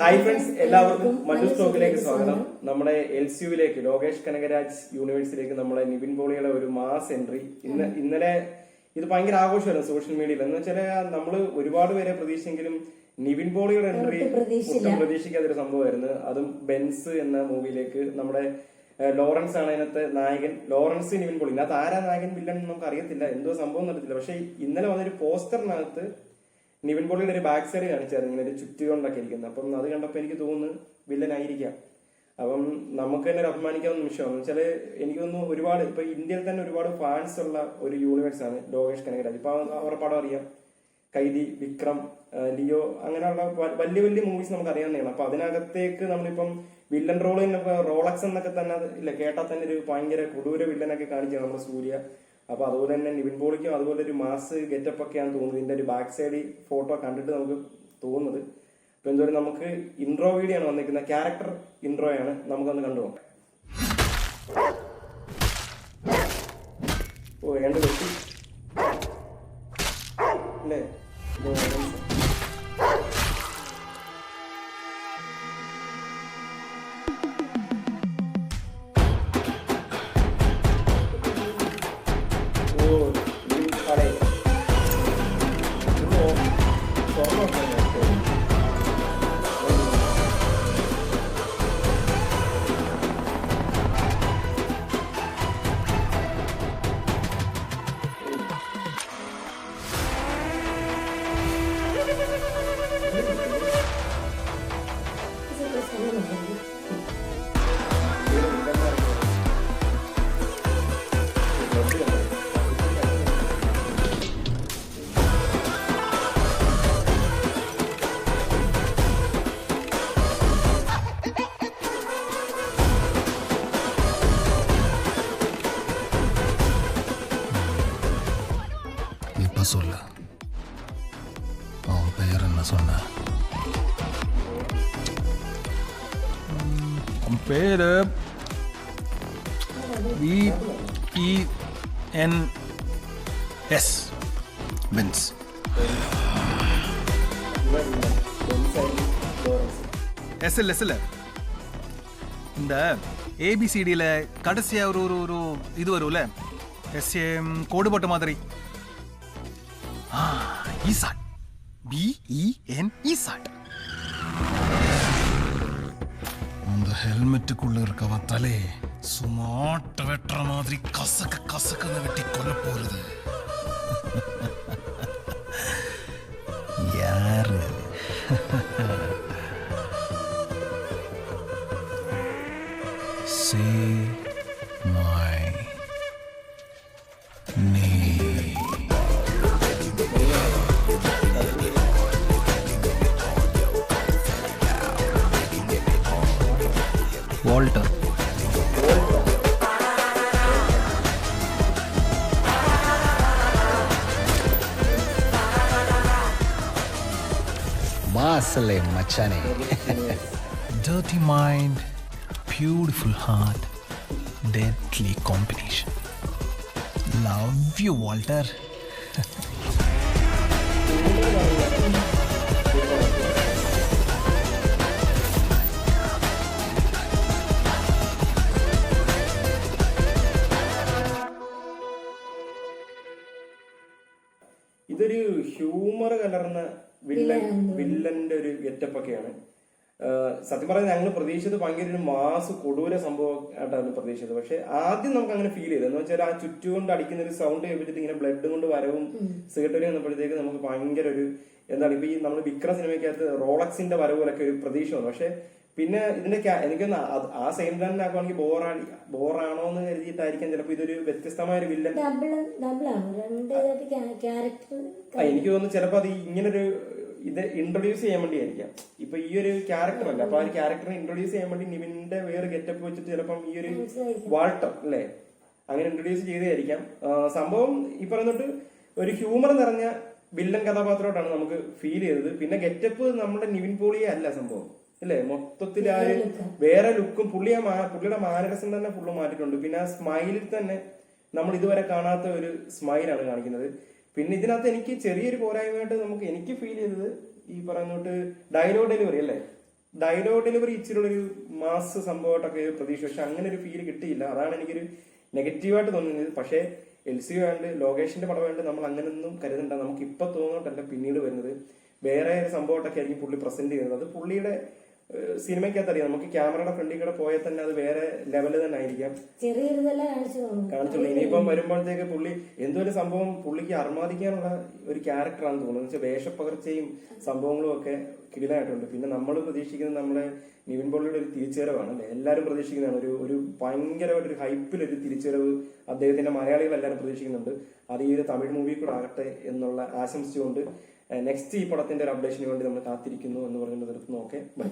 Hi friends, എല്ലാവർക്കും മഞ്ജു സ്റ്റോക്കിലേക്ക് സ്വാഗതം. നമ്മുടെ LCUവിലേക്ക് ലോകേഷ് കനകരാജ് യൂണിവേഴ്സിലേക്ക് നമ്മുടെ നിവിൻ പോളിയുടെ ഒരു മാസ് എൻട്രി ഇന്നലെ ഇത് ഭയങ്കര ആഘോഷമായിരുന്നു സോഷ്യൽ മീഡിയയിൽ. എന്ന് വെച്ചാൽ നമ്മള് ഒരുപാട് പേരെ പ്രതീക്ഷിച്ചെങ്കിലും നിവിൻ പോളിയുടെ എൻട്രി ഒട്ടും പ്രതീക്ഷിക്കാത്തൊരു സംഭവമായിരുന്നു. അതും ബെൻസ് എന്ന മൂവിയിലേക്ക് നമ്മുടെ ലോറൻസ് ആണ് അതിനകത്ത് നായകൻ. ലോറൻസ് നിവിൻ പോളി, ഇതിനകത്ത് ആരാ നായകൻ വില്ലൻ നമുക്ക് അറിയത്തില്ല, എന്തോ സംഭവം നടത്തില്ല. പക്ഷെ ഇന്നലെ വന്നൊരു പോസ്റ്ററിനകത്ത് നിവിൻ പോളിയുടെ ഒരു ബാക്ക് സൈഡ് കാണിച്ചായിരുന്നു, ഇങ്ങനെ ഒരു ചുറ്റി കൊണ്ടൊക്കെ ഇരിക്കുന്നത്. അപ്പം അത് കണ്ടപ്പോൾ എനിക്ക് തോന്നുന്നു വില്ലൻ ആയിരിക്കാം. അപ്പം നമുക്ക് തന്നെ ഒരു അഭിമാനിക്കാവുന്ന നിമിഷമാണ്. എന്ന് വെച്ചാൽ എനിക്ക് തോന്നുന്നു ഒരുപാട് ഇപ്പൊ ഇന്ത്യയിൽ തന്നെ ഒരുപാട് ഫാൻസ് ഉള്ള ഒരു യൂണിവേഴ്സ് ആണ് ലോകേഷ് കനകരാജ്. ഇപ്പൊ അവരുടെ പടം അറിയാം, കൈദി, വിക്രം, ലിയോ, അങ്ങനെയുള്ള വലിയ വലിയ മൂവീസ് നമുക്ക് അറിയാവുന്നതാണ്. അപ്പൊ അതിനകത്തേക്ക് നമ്മളിപ്പം വില്ലൻ റോൾ തന്നെ റോളക്സ് എന്നൊക്കെ തന്നെ ഇല്ല കേട്ടാൽ തന്നെ ഒരു ഭയങ്കര കൊടൂര വില്ലനൊക്കെ കാണിച്ചാണ് നമ്മുടെ സൂര്യ. അപ്പൊ അതുപോലെ തന്നെ നിവിൻ പോളിക്കും അതുപോലെ ഒരു മാസ് ഗെറ്റപ്പ് ഒക്കെയാണ് തോന്നുന്നത്. ഇതിന്റെ ഒരു ബാക്ക് സൈഡ് ഫോട്ടോ കണ്ടിട്ട് നമുക്ക് തോന്നുന്നത്. അപ്പൊ എന്തോരം നമുക്ക് ഇൻട്രോ വീഡിയോ ആണ് വന്നിരിക്കുന്നത്, ക്യാരക്ടർ ഇൻട്രോ ആണ്, നമുക്കൊന്ന് കണ്ടുപോകാം. ഓ രണ്ട് വെട്ടി അല്ലേ, சொல்ல அவன் பெயர் என்ன சொன்ன? அவன் பேரு VENS பென்ஸ். எஸ்எல் இந்த ABCDல கடைசியா ஒரு இது வரும்ல, கோடு போட்ட மாதிரி. ஈசாட், BEN அந்த ஹெல்மெட்டுக்குள்ள இருக்கவ தலே சுமாட்ட வெட்டுற மாதிரி கசக்குன்னு வெட்டி கொல்ல போறது யாரு? Say my name. Walter. Masale machane. Dirty mind, beautiful heart, deadly combination. Love you, Walter. ഇതൊരു ഹ്യൂമർ കലർന്ന വില്ലന്റെ ഒരു ഗെറ്റപ്പ് ഒക്കെയാണ്. സത്യം പറഞ്ഞാൽ ഞങ്ങൾ പ്രതീക്ഷിച്ചത് ഭയങ്കര ഒരു മാസ് കൊടൂര സംഭവം ആയിട്ടാണ് പ്രതീക്ഷിച്ചത്. പക്ഷെ ആദ്യം നമുക്ക് അങ്ങനെ ഫീൽ ചെയ്തത് എന്ന് വെച്ചാൽ ആ ചുറ്റുകൊണ്ട് അടിക്കുന്ന ഒരു സൗണ്ട് കേൾപ്പിച്ചിട്ട് ഇങ്ങനെ ബ്ലഡ് കൊണ്ട് വരവും സിഗരറ്റ് വന്നപ്പോഴത്തേക്ക് നമുക്ക് ഭയങ്കര ഒരു എന്താണ് ഇപ്പൊ ഈ നമ്മൾ വിക്രം സിനിമയ്ക്കകത്ത് റോളക്സിന്റെ വരവ് പോലൊക്കെ ഒരു പ്രതീക്ഷ വന്നു. പക്ഷെ പിന്നെ ഇതിന്റെ എനിക്കൊന്ന് ആ സെയിം തന്നെ ആക്കുവാണെങ്കിൽ ബോറാണോ എന്ന് കരുതിയിട്ടായിരിക്കാം ചിലപ്പോ ഇതൊരു വ്യത്യസ്തമായ ഒരു വില്ലൻ. എനിക്ക് തോന്നുന്നു ചിലപ്പോ അത് ഇങ്ങനൊരു ഇത് ഇൻട്രൊഡ്യൂസ് ചെയ്യാൻ വേണ്ടി ആയിരിക്കാം. ഇപ്പൊ ഈ ഒരു ക്യാരക്ടർ അല്ല, അപ്പൊ ആ ഒരു ക്യാരക്ടറിനെ ഇൻട്രൊഡ്യൂസ് ചെയ്യാൻ വേണ്ടി നിവിന്റെ വേറെ ഗെറ്റപ്പ് വെച്ചിട്ട് ചിലപ്പം ഈ ഒരു വാൾട്ടർ അല്ലേ അങ്ങനെ ഇൻട്രൊഡ്യൂസ് ചെയ്തായിരിക്കാം. സംഭവം ഈ പറയുന്നിട്ട് ഒരു ഹ്യൂമർ നിറഞ്ഞ വില്ലൻ കഥാപാത്രമായിട്ടാണ് നമുക്ക് ഫീൽ ചെയ്തത്. പിന്നെ ഗെറ്റപ്പ് നമ്മുടെ നിവിൻ പോളിയെ അല്ല സംഭവം അല്ലേ, മൊത്തത്തിൽ ആ ഒരു വേറെ ലുക്കും പുള്ളിയുടെ മാനരസം തന്നെ ഫുള്ള് മാറ്റിയിട്ടുണ്ട്. പിന്നെ ആ സ്മൈലിൽ തന്നെ നമ്മൾ ഇതുവരെ കാണാത്ത ഒരു സ്മൈലാണ് കാണിക്കുന്നത്. പിന്നെ ഇതിനകത്ത് എനിക്ക് ചെറിയൊരു പോരായ്മയായിട്ട് എനിക്ക് ഫീൽ ചെയ്തത് ഈ പറയുന്നോട്ട് ഡയലോഗ് ഡെലിവറി അല്ലേ, ഡയലോഗ് ഡെലിവറി ഇച്ചിരി ഒരു മാസ് സംഭവമായിട്ടൊക്കെ പ്രതീക്ഷ, പക്ഷെ അങ്ങനെ ഒരു ഫീൽ കിട്ടിയില്ല. അതാണ് എനിക്കൊരു നെഗറ്റീവായിട്ട് തോന്നുന്നത്. പക്ഷേ LCU ആയതുകൊണ്ട് ലോകേഷിന്റെ പടമായിട്ട് നമ്മൾ അങ്ങനെയൊന്നും കരുതണ്ട. നമുക്ക് ഇപ്പൊ തോന്നിട്ടല്ല പിന്നീട് വരുന്നത് വേറെ ഒരു സംഭവമായിട്ടൊക്കെ ആയിരിക്കും പുള്ളി പ്രസന്റ് ചെയ്യുന്നത്. അത് പുള്ളിയുടെ സിനിമയ്ക്കകത്ത് അറിയാം. നമുക്ക് ക്യാമറയുടെ ഫ്രണ്ടിൽ കൂടെ പോയാൽ തന്നെ അത് വേറെ ലെവല് തന്നെ ആയിരിക്കാം കാണിച്ചുള്ളൂ. ഇനിയിപ്പം വരുമ്പോഴത്തേക്ക് പുള്ളി എന്തൊരു സംഭവം പുള്ളിക്ക് അർമാദിക്കാനുള്ള ഒരു ക്യാരക്ടറാണെന്ന് തോന്നുന്നു. വെച്ചാൽ വേഷപ്പകർച്ചയും സംഭവങ്ങളും ഒക്കെ കിടിലായിട്ടുണ്ട്. പിന്നെ നമ്മൾ പ്രതീക്ഷിക്കുന്നത് നമ്മുടെ നിവിൻ പോളിയുടെ ഒരു തിരിച്ചുവരവാണ് അല്ലെ, എല്ലാവരും പ്രതീക്ഷിക്കുന്നതാണ്. ഒരു ഭയങ്കരമായിട്ട് ഒരു ഹൈപ്പിലൊരു തിരിച്ചുവരവ് അദ്ദേഹത്തിന്റെ മലയാളികൾ എല്ലാവരും പ്രതീക്ഷിക്കുന്നുണ്ട്. അത് ഈ ഒരു തമിഴ് മൂവി കൂടെ ആകട്ടെ എന്നുള്ള ആശംസിച്ചുകൊണ്ട് നെക്സ്റ്റ് ഈ പടത്തിന്റെ ഒരു അപ്ഡേഷന് വേണ്ടി നമ്മൾ കാത്തിരിക്കുന്നു എന്ന് പറഞ്ഞുകൊണ്ട് നിർത്തുന്നു. Okay, by.